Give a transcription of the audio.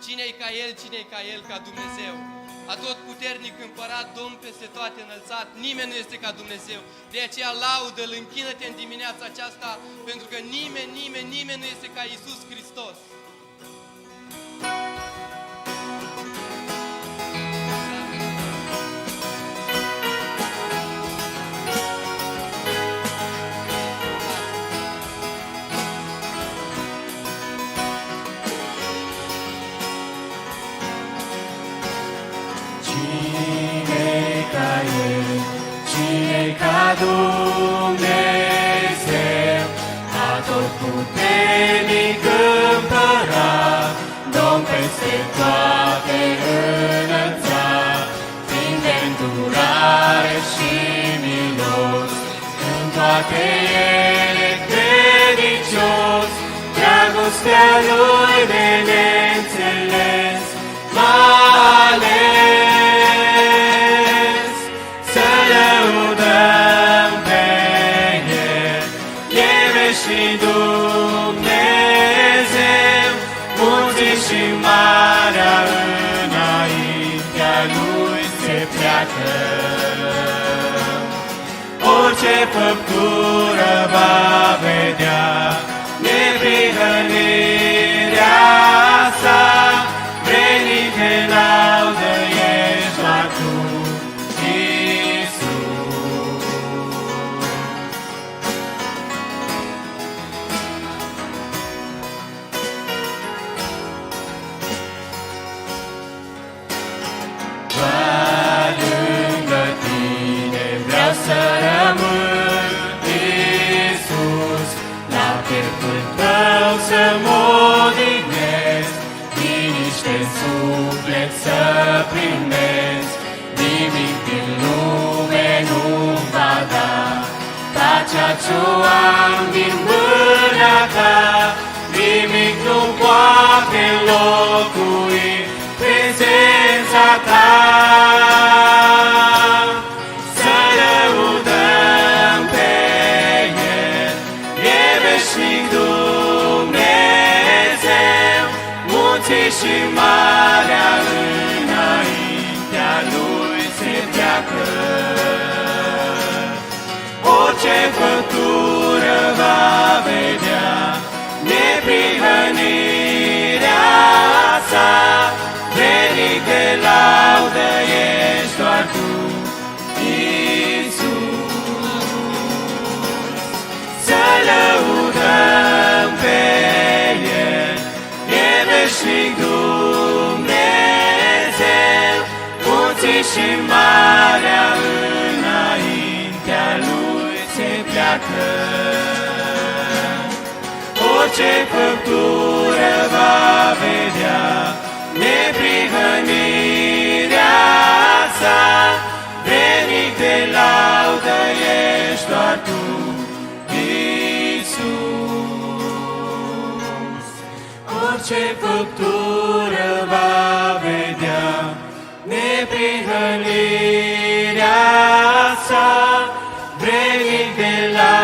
Cine-i ca El, cine-i ca El, ca Dumnezeu? Atotputernic împărat, Domn peste toate înălțat, nimeni nu este ca Dumnezeu. De aceea laudă-L, închină-te în dimineața aceasta, pentru că nimeni nu este ca Iisus Hristos. Cine-i ca El, cine-i ca Dumnezeu, atotputernic împărat, Domn peste toate înălțat, plin de îndurare și milos, în toate ele credincios, dragostea Lui de neînțeles m-a ales. Să lăudăm pe El, e veșnic Dumnezeu, munții și marea înaintea Lui se pleacă. Orice făptură va vedea neprihănirea sa, vrednic de laudă ești doar Tu, Iisus. Doar lângă Tine vreau să rămân, Iisus, la pieptul Tău să mă odihnesc, liniște-n suflet să primesc, nimic din lume nu-mi va da pacea ce-o am din mâna Ta, nimic nu poate înlocui prezența Ta. Să lăudăm pe El, e veșnic Dumnezeu, munții și marea înaintea Lui se pleacă. Orice făptură va vedea neprihănirea sa, vrednic de laudă ești doar Tu, Iisus. Să lăudăm pe El, e veșnic Dumnezeu, munții și marea înaintea Lui se pleacă. Orice făptură va vedea neprihănirea sa, vrednic de laudă ești doar Tu, Iisus. Orice făptură va vedea neprihănirea sa, vrednic de laudă